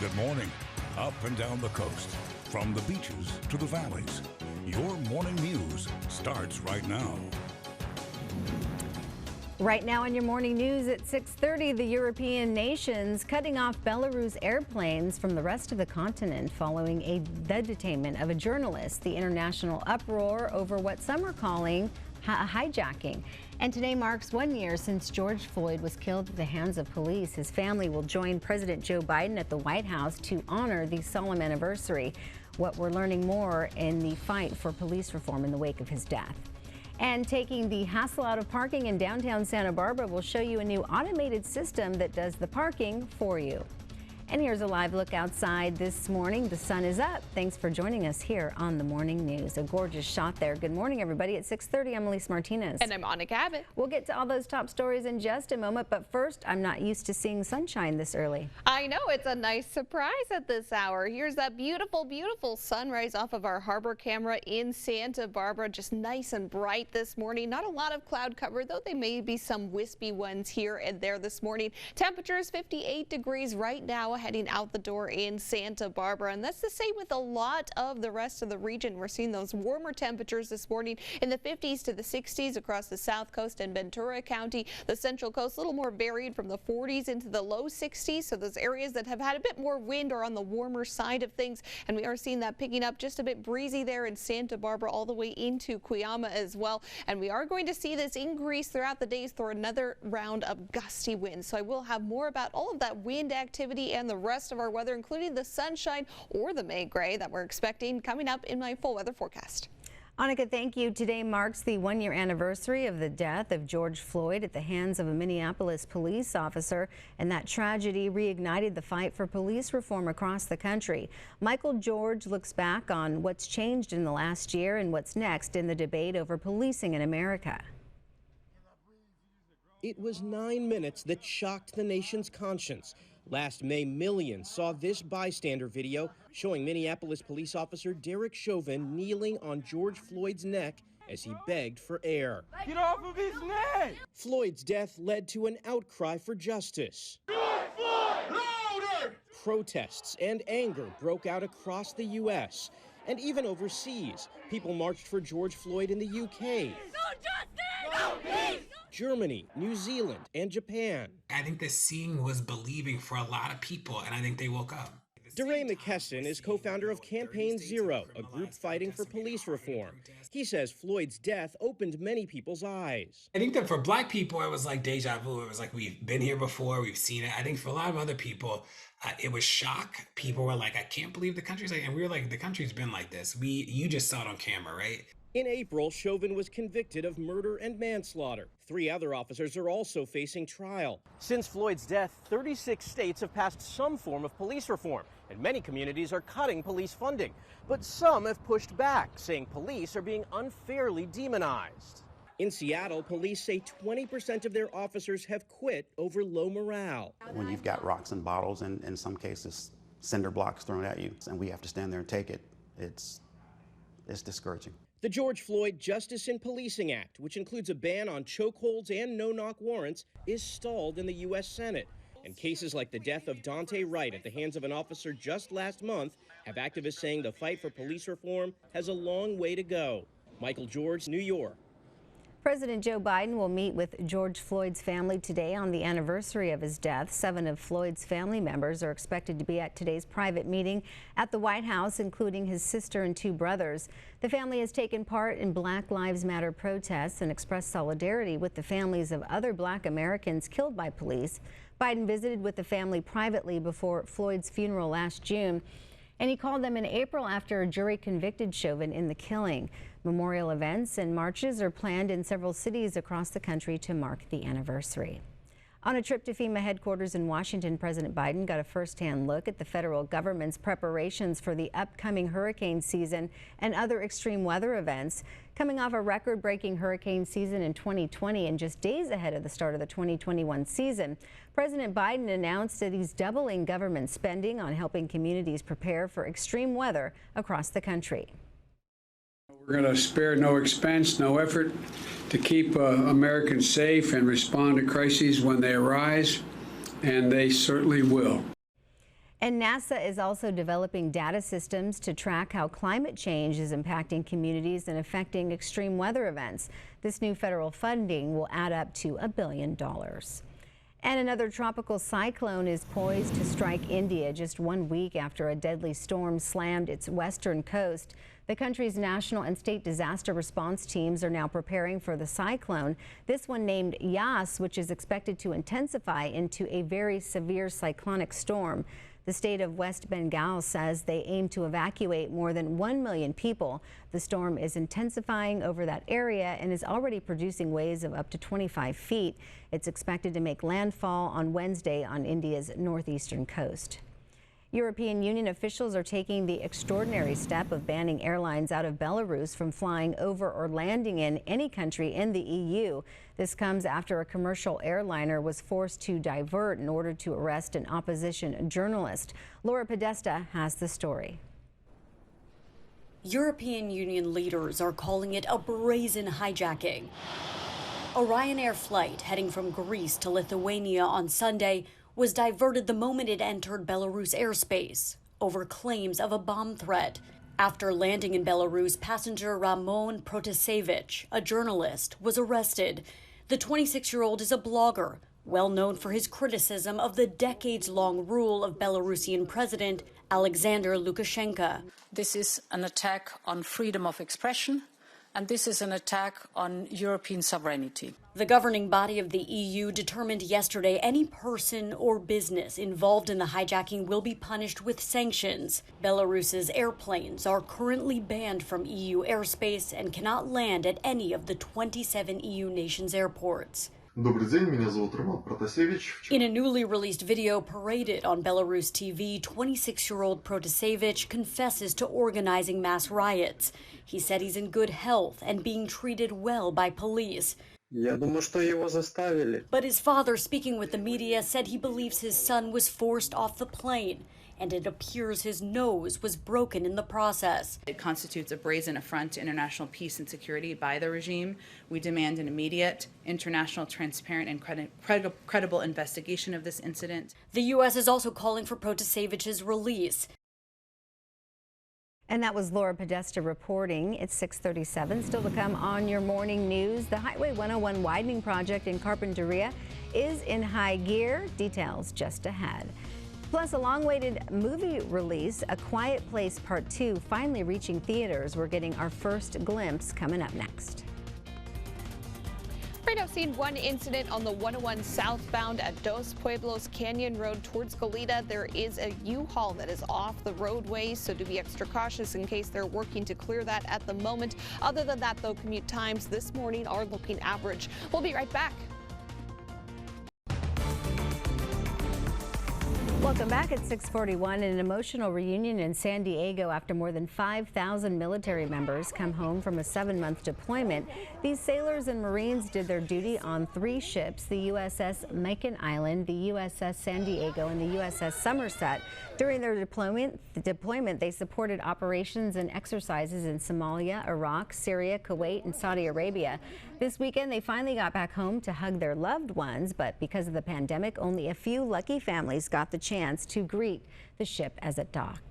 Good morning. Up and down the coast, from the beaches to the valleys, your morning news starts right now. Right now in your morning news at 6:30, the European nations cutting off Belarus airplanes from the rest of the continent following the detainment of a journalist. The international uproar over what some are calling hijacking. And today marks 1 year since George Floyd was killed at the hands of police. His family will join President Joe Biden at the White House to honor the solemn anniversary. What we're learning more in the fight for police reform in the wake of his death. And taking the hassle out of parking in downtown Santa Barbara will show you a new automated system that does the parking for you. And here's a live look outside this morning. The sun is up. Thanks for joining us here on the Morning News. A gorgeous shot there. Good morning, everybody. At 6:30, I'm Elise Martinez. And I'm Annika Abbott. We'll get to all those top stories in just a moment, but first, I'm not used to seeing sunshine this early. I know, it's a nice surprise at this hour. Here's that beautiful, beautiful sunrise off of our harbor camera in Santa Barbara. Just nice and bright this morning. Not a lot of cloud cover, though there may be some wispy ones here and there this morning. Temperatures 58 degrees right now, heading out the door in Santa Barbara. And that's the same with a lot of the rest of the region. We're seeing those warmer temperatures this morning in the 50s to the 60s across the South Coast and Ventura County. The Central Coast a little more varied from the 40s into the low 60s. So those areas that have had a bit more wind are on the warmer side of things. And we are seeing that picking up, just a bit breezy there in Santa Barbara all the way into Cuyama as well. And we are going to see this increase throughout the days through another round of gusty winds. So I will have more about all of that wind activity and the rest of our weather, including the sunshine or the May gray that we're expecting coming up in my full weather forecast. Annika, thank you. Today marks the 1 year anniversary of the death of George Floyd at the hands of a Minneapolis police officer, and that tragedy reignited the fight for police reform across the country. Michael George looks back on what's changed in the last year and what's next in the debate over policing in America. It was 9 minutes that shocked the nation's conscience. Last May, millions saw this bystander video showing Minneapolis police officer Derek Chauvin kneeling on George Floyd's neck as he begged for air. Get off of his neck! Floyd's death led to an outcry for justice. George Floyd! Louder! Protests and anger broke out across the U.S. and even overseas. People marched for George Floyd in the UK. No justice! No peace! Germany, New Zealand, and Japan. I think the seeing was believing for a lot of people, and I think they woke up. DeRay McKesson is co-founder of Campaign Zero, a group fighting for police reform. He says Floyd's death opened many people's eyes. I think that for Black people, it was like deja vu. It was like, we've been here before, we've seen it. I think for a lot of other people, it was shock. People were like, I can't believe the country's like, and we were like, the country's been like this. You just saw it on camera, right? In April, Chauvin was convicted of murder and manslaughter. 3 other officers are also facing trial. Since Floyd's death, 36 states have passed some form of police reform, and many communities are cutting police funding. But some have pushed back, saying police are being unfairly demonized. In Seattle, police say 20% of their officers have quit over low morale. When you've got rocks and bottles and in some cases cinder blocks thrown at you, and we have to stand there and take it, it's discouraging. The George Floyd Justice in Policing Act, which includes a ban on chokeholds and no-knock warrants, is stalled in the U.S. Senate. And cases like the death of Daunte Wright at the hands of an officer just last month have activists saying the fight for police reform has a long way to go. Michael George, New York. President Joe Biden will meet with George Floyd's family today on the anniversary of his death. 7 of Floyd's family members are expected to be at today's private meeting at the White House, including his sister and 2 brothers. The family has taken part in Black Lives Matter protests and expressed solidarity with the families of other Black Americans killed by police. Biden visited with the family privately before Floyd's funeral last June, and he called them in April after a jury convicted Chauvin in the killing. Memorial events and marches are planned in several cities across the country to mark the anniversary. On a trip to FEMA headquarters in Washington, President Biden got a first-hand look at the federal government's preparations for the upcoming hurricane season and other extreme weather events. Coming off a record-breaking hurricane season in 2020 and just days ahead of the start of the 2021 season, President Biden announced that he's doubling government spending on helping communities prepare for extreme weather across the country. We're going to spare no expense, no effort to keep Americans safe and respond to crises when they arise, and they certainly will. And NASA is also developing data systems to track how climate change is impacting communities and affecting extreme weather events. This new federal funding will add up to $1 billion. And another tropical cyclone is poised to strike India just 1 week after a deadly storm slammed its western coast. The country's national and state disaster response teams are now preparing for the cyclone, this one named Yas, which is expected to intensify into a very severe cyclonic storm. The state of West Bengal says they aim to evacuate more than 1 million people. The storm is intensifying over that area and is already producing waves of up to 25 feet. It's expected to make landfall on Wednesday on India's northeastern coast. European Union officials are taking the extraordinary step of banning airlines out of Belarus from flying over or landing in any country in the EU. This comes after a commercial airliner was forced to divert in order to arrest an opposition journalist. Laura Podesta has the story. European Union leaders are calling it a brazen hijacking. A Ryanair flight heading from Greece to Lithuania on Sunday was diverted the moment it entered Belarus airspace over claims of a bomb threat. After landing in Belarus, passenger Ramon Protasevich, a journalist, was arrested. The 26-year-old is a blogger, well known for his criticism of the decades-long rule of Belarusian President Alexander Lukashenko. This is an attack on freedom of expression, and this is an attack on European sovereignty. The governing body of the EU determined yesterday any person or business involved in the hijacking will be punished with sanctions. Belarus's airplanes are currently banned from EU airspace and cannot land at any of the 27 EU nations' airports. In a newly released video paraded on Belarus TV, 26-year-old Protasevich confesses to organizing mass riots. He said he's in good health and being treated well by police. But his father, speaking with the media, said he believes his son was forced off the plane, and it appears his nose was broken in the process. It constitutes a brazen affront to international peace and security by the regime. We demand an immediate, international, transparent, and credible investigation of this incident. The U.S. is also calling for Protasevich's release. And that was Laura Podesta reporting. It's 6:37. Still to come on your morning news. The Highway 101 widening project in Carpinteria is in high gear. Details just ahead. Plus, a long-awaited movie release, A Quiet Place Part 2, finally reaching theaters. We're getting our first glimpse coming up next. Right now, seen one incident on the 101 southbound at Dos Pueblos Canyon Road towards Goleta. There is a U-Haul that is off the roadway, so do be extra cautious in case they're working to clear that at the moment. Other than that, though, commute times this morning are looking average. We'll be right back. Welcome back at 6:41. An emotional reunion in San Diego after more than 5,000 military members come home from a 7-month deployment. These sailors and Marines did their duty on 3 ships, the USS Makin Island, the USS San Diego, and the USS Somerset. During their deployment, they supported operations and exercises in Somalia, Iraq, Syria, Kuwait, and Saudi Arabia. This weekend, they finally got back home to hug their loved ones, but because of the pandemic, only a few lucky families got the chance to greet the ship as it docked.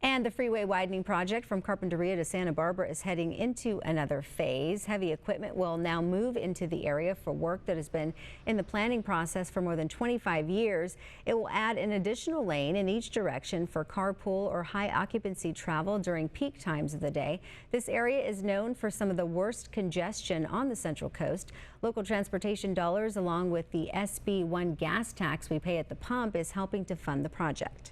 And the freeway widening project from Carpinteria to Santa Barbara is heading into another phase. Heavy equipment will now move into the area for work that has been in the planning process for more than 25 years. It will add an additional lane in each direction for carpool or high occupancy travel during peak times of the day. This area is known for some of the worst congestion on the Central Coast. Local transportation dollars, along with the SB1 gas tax we pay at the pump, is helping to fund the project.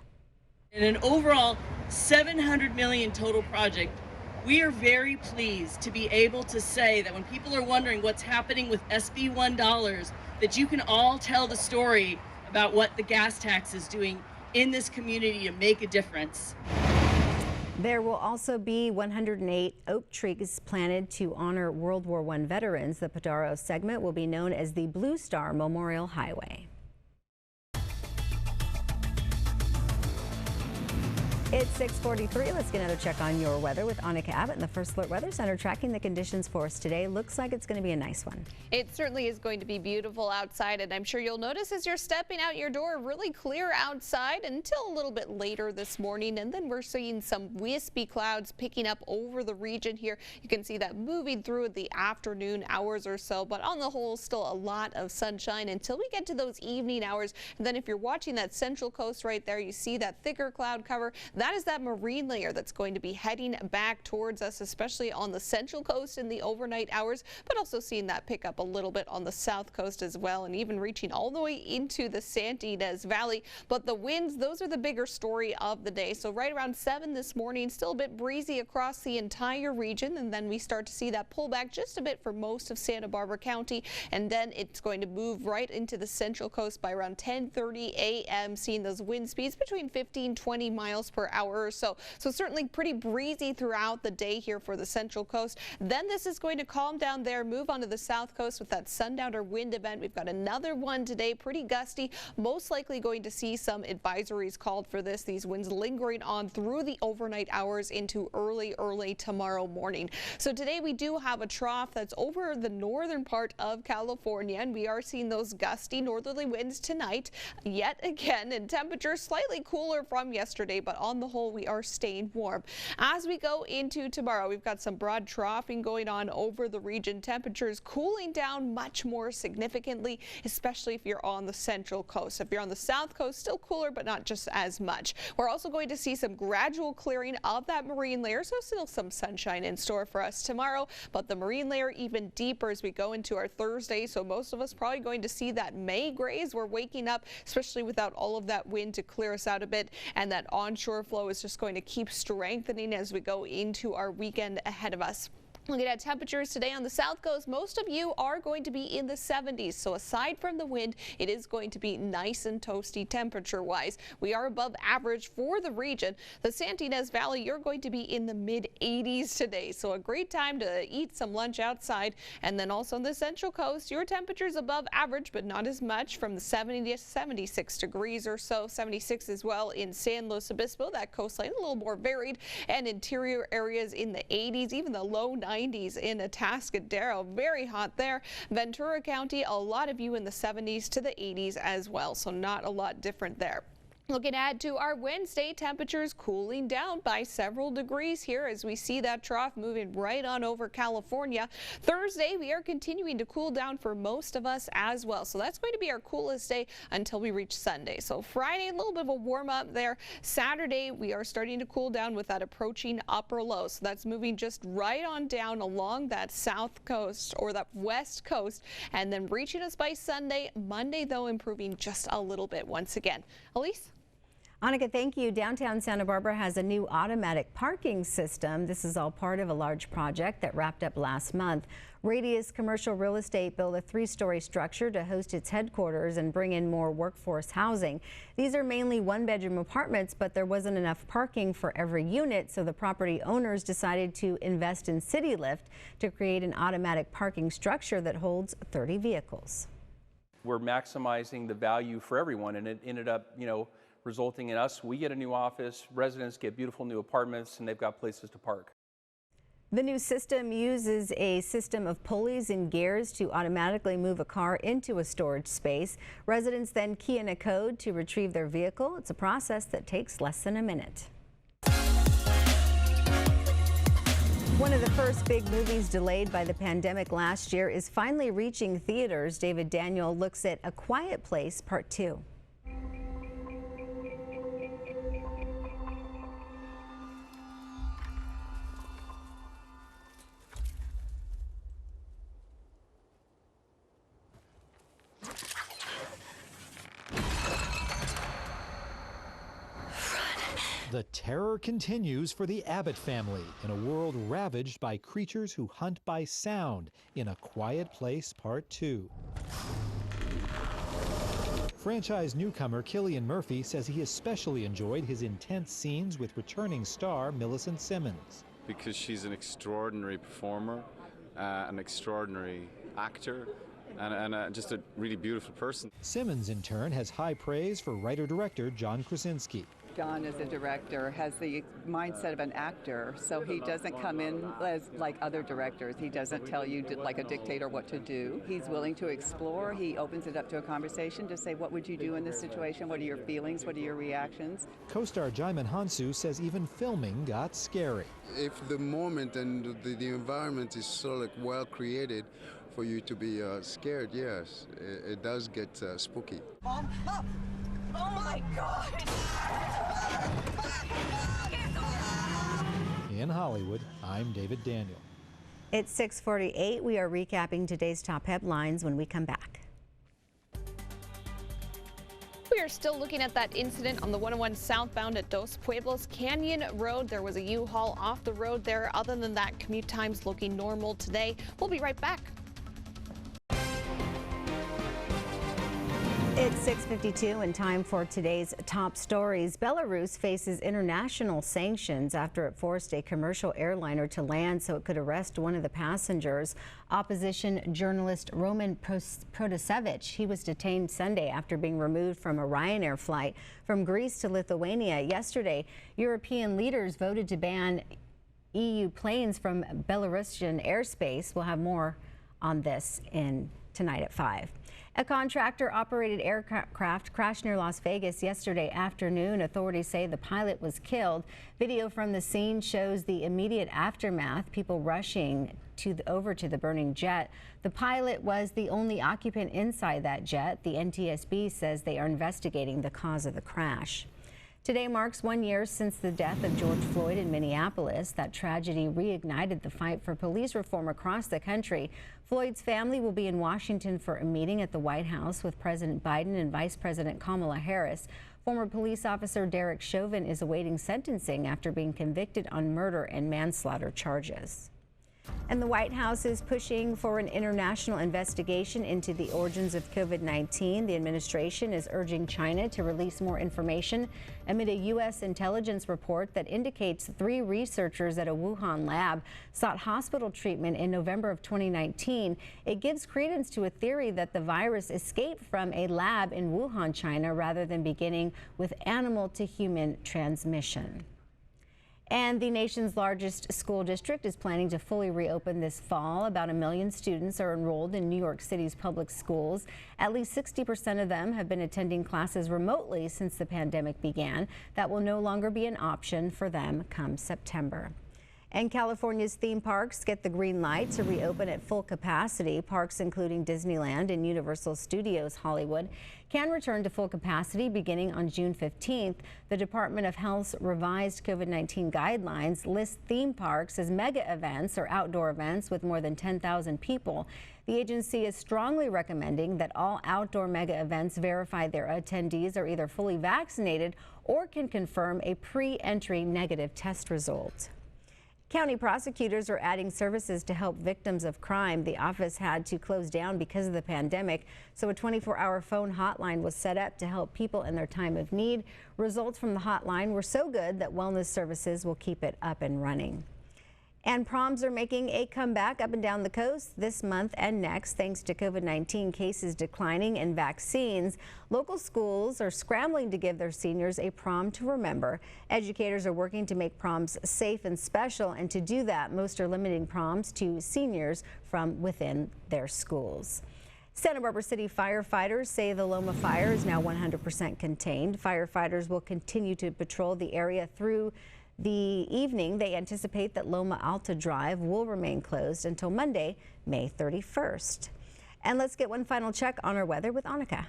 In an overall $700 million total project, we are very pleased to be able to say that when people are wondering what's happening with SB1 dollars, that you can all tell the story about what the gas tax is doing in this community to make a difference. There will also be 108 oak trees planted to honor World War I veterans. The Padaro segment will be known as the Blue Star Memorial Highway. It's 6:43. Let's get another check on your weather with Annika Abbott in the First Alert Weather Center tracking the conditions for us today. Looks like it's going to be a nice one. It certainly is going to be beautiful outside, and I'm sure you'll notice as you're stepping out your door, really clear outside until a little bit later this morning, and then we're seeing some wispy clouds picking up over the region here. You can see that moving through the afternoon hours or so, but on the whole, still a lot of sunshine until we get to those evening hours. And then if you're watching that central coast right there, you see that thicker cloud cover. That is that marine layer that's going to be heading back towards us, especially on the central coast in the overnight hours, but also seeing that pick up a little bit on the south coast as well, and even reaching all the way into the Santa Ynez Valley. But the winds, those are the bigger story of the day. So right around 7 this morning, still a bit breezy across the entire region, and then we start to see that pull back just a bit for most of Santa Barbara County, and then it's going to move right into the central coast by around 10:30 a.m., seeing those wind speeds between 15-20 miles per hour or so. So certainly pretty breezy throughout the day here for the central coast. Then this is going to calm down there, move onto the south coast with that sundowner wind event. We've got another one today, pretty gusty, most likely going to see some advisories called for this. These winds lingering on through the overnight hours into early tomorrow morning. So today we do have a trough that's over the northern part of California, and we are seeing those gusty northerly winds tonight yet again, and temperatures slightly cooler from yesterday, but on the whole we are staying warm. As we go into tomorrow, we've got some broad troughing going on over the region. Temperatures cooling down much more significantly, especially if you're on the central coast. If you're on the south coast, still cooler, but not just as much. We're also going to see some gradual clearing of that marine layer, so still some sunshine in store for us tomorrow, but the marine layer even deeper as we go into our Thursday. So most of us probably going to see that May grays. We're waking up, especially without all of that wind to clear us out a bit, and that onshore flow is just going to keep strengthening as we go into our weekend ahead of us. Looking at temperatures today on the south coast, most of you are going to be in the 70s. So aside from the wind, it is going to be nice and toasty temperature-wise. We are above average for the region. The Santa Ynez Valley, you're going to be in the mid-80s today. So a great time to eat some lunch outside. And then also on the central coast, your temperatures above average, but not as much, from the 70 to 76 degrees or so. 76 as well in San Luis Obispo. That coastline a little more varied, and interior areas in the 80s, even the low 90s in Atascadero. Very hot there. Ventura County, a lot of you in the 70s to the 80s as well, so not a lot different there. Looking ahead to our Wednesday, temperatures cooling down by several degrees here as we see that trough moving right on over California. Thursday, we are continuing to cool down for most of us as well. So that's going to be our coolest day until we reach Sunday. So Friday, a little bit of a warm up there. Saturday, we are starting to cool down with that approaching upper low. So that's moving just right on down along that south coast or that west coast, and then reaching us by Sunday. Monday, though, improving just a little bit once again. Elise? Annika, thank you. Downtown Santa Barbara has a new automatic parking system. This is all part of a large project that wrapped up last month. Radius Commercial Real Estate built a 3-story structure to host its headquarters and bring in more workforce housing. These are mainly one-bedroom apartments, but there wasn't enough parking for every unit, so the property owners decided to invest in CityLift to create an automatic parking structure that holds 30 vehicles. We're maximizing the value for everyone, and it ended up, resulting in us, we get a new office, residents get beautiful new apartments, and they've got places to park. The new system uses a system of pulleys and gears to automatically move a car into a storage space. Residents then key in a code to retrieve their vehicle. It's a process that takes less than a minute. One of the first big movies delayed by the pandemic last year is finally reaching theaters. David Daniel looks at A Quiet Place Part 2. The terror continues for the Abbott family in a world ravaged by creatures who hunt by sound in A Quiet Place Part 2. Franchise newcomer Cillian Murphy says he especially enjoyed his intense scenes with returning star Millicent Simmons. Because she's an extraordinary performer, an extraordinary actor, and just a really beautiful person. Simmons, in turn, has high praise for writer-director John Krasinski. John, as a director, has the mindset of an actor, so he doesn't come in as like other directors. He doesn't tell you like a dictator what to do. He's willing to explore. He opens it up to a conversation to say, what would you do in this situation? What are your feelings? What are your reactions? Co-star Jaimin Hansu says even filming got scary. If the moment and the environment is so like well created for you to be scared, yes, it does get spooky. Mom, Mom! Oh my God! In Hollywood, I'm David Daniel. It's 6:48. We are recapping today's top headlines when we come back. We are still looking at that incident on the 101 southbound at Dos Pueblos Canyon Road. There was a U-Haul off the road there. Other than that, commute times looking normal today. We'll be right back. It's 6:52 and time for today's top stories. Belarus faces international sanctions after it forced a commercial airliner to land so it could arrest one of the passengers, opposition journalist Roman Protasevich. He was detained Sunday after being removed from a Ryanair flight from Greece to Lithuania. Yesterday, European leaders voted to ban EU planes from Belarusian airspace. We'll have more on this tonight at 5. A contractor-operated aircraft crashed near Las Vegas yesterday afternoon. Authorities say the pilot was killed. Video from the scene shows the immediate aftermath, people rushing over to the burning jet. The pilot was the only occupant inside that jet. The NTSB says they are investigating the cause of the crash. Today marks 1 year since the death of George Floyd in Minneapolis. That tragedy reignited the fight for police reform across the country. Floyd's family will be in Washington for a meeting at the White House with President Biden and Vice President Kamala Harris. Former police officer Derek Chauvin is awaiting sentencing after being convicted on murder and manslaughter charges. And the White House is pushing for an international investigation into the origins of COVID-19. The administration is urging China to release more information amid a U.S. intelligence report that indicates 3 researchers at a Wuhan lab sought hospital treatment in November of 2019. It gives credence to a theory that the virus escaped from a lab in Wuhan, China, rather than beginning with animal-to-human transmission. And the nation's largest school district is planning to fully reopen this fall. About 1 million students are enrolled in New York City's public schools. At least 60% of them have been attending classes remotely since the pandemic began. That will no longer be an option for them come September. And California's theme parks get the green light to reopen at full capacity. Parks including Disneyland and Universal Studios Hollywood can return to full capacity beginning on June 15th. The Department of Health's revised COVID-19 guidelines list theme parks as mega events or outdoor events with more than 10,000 people. The agency is strongly recommending that all outdoor mega events verify their attendees are either fully vaccinated or can confirm a pre-entry negative test result. County prosecutors are adding services to help victims of crime. The office had to close down because of the pandemic, so a 24-hour phone hotline was set up to help people in their time of need. Results from the hotline were so good that Wellness Services will keep it up and running. And proms are making a comeback up and down the coast this month and next, thanks to COVID-19 cases declining and vaccines. Local schools are scrambling to give their seniors a prom to remember. Educators are working to make proms safe and special, and to do that, most are limiting proms to seniors from within their schools. Santa Barbara City firefighters say the Loma fire is now 100% contained. Firefighters will continue to patrol the area through the evening. They anticipate that Loma Alta Drive will remain closed until Monday, May 31st. And let's get one final check on our weather with Annika.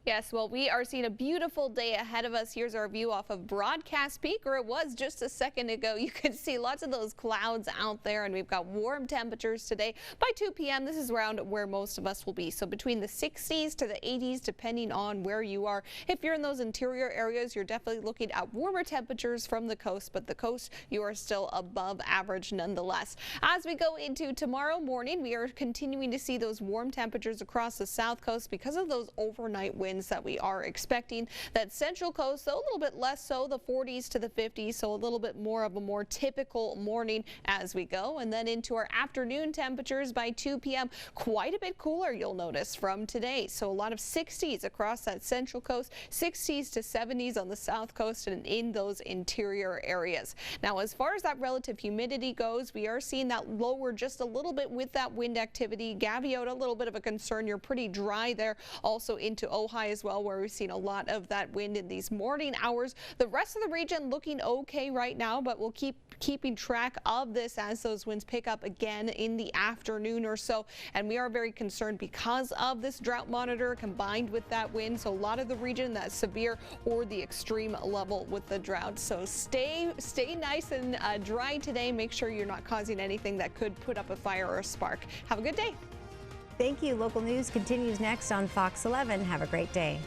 Yes, well, we are seeing a beautiful day ahead of us. Here's our view off of Broadcast Peak, or it was just a second ago. You can see lots of those clouds out there, and we've got warm temperatures today. By 2 p.m., this is around where most of us will be. So between the 60s to the 80s, depending on where you are. If you're in those interior areas, you're definitely looking at warmer temperatures from the coast, but the coast, you are still above average nonetheless. As we go into tomorrow morning, we are continuing to see those warm temperatures across the south coast because of those overnight winds winds that we are expecting. That central coast, though, a little bit less so, the 40s to the 50s, so a little bit more of a more typical morning as we go. And then into our afternoon temperatures by 2 p.m., quite a bit cooler, you'll notice, from today. So a lot of 60s across that central coast, 60s to 70s on the south coast and in those interior areas. Now, as far as that relative humidity goes, we are seeing that lower just a little bit with that wind activity. Gaviota, a little bit of a concern. You're pretty dry there. Also into Ojai as well, where we've seen a lot of that wind in these morning hours. The rest of the region looking okay right now, but we'll keeping track of this as those winds pick up again in the afternoon or so. And we are very concerned because of this drought monitor combined with that wind. So a lot of the region that's severe or the extreme level with the drought. So stay nice and dry today. Make sure you're not causing anything that could put up a fire or a spark. Have a good day. Thank you. Local news continues next on Fox 11. Have a great day.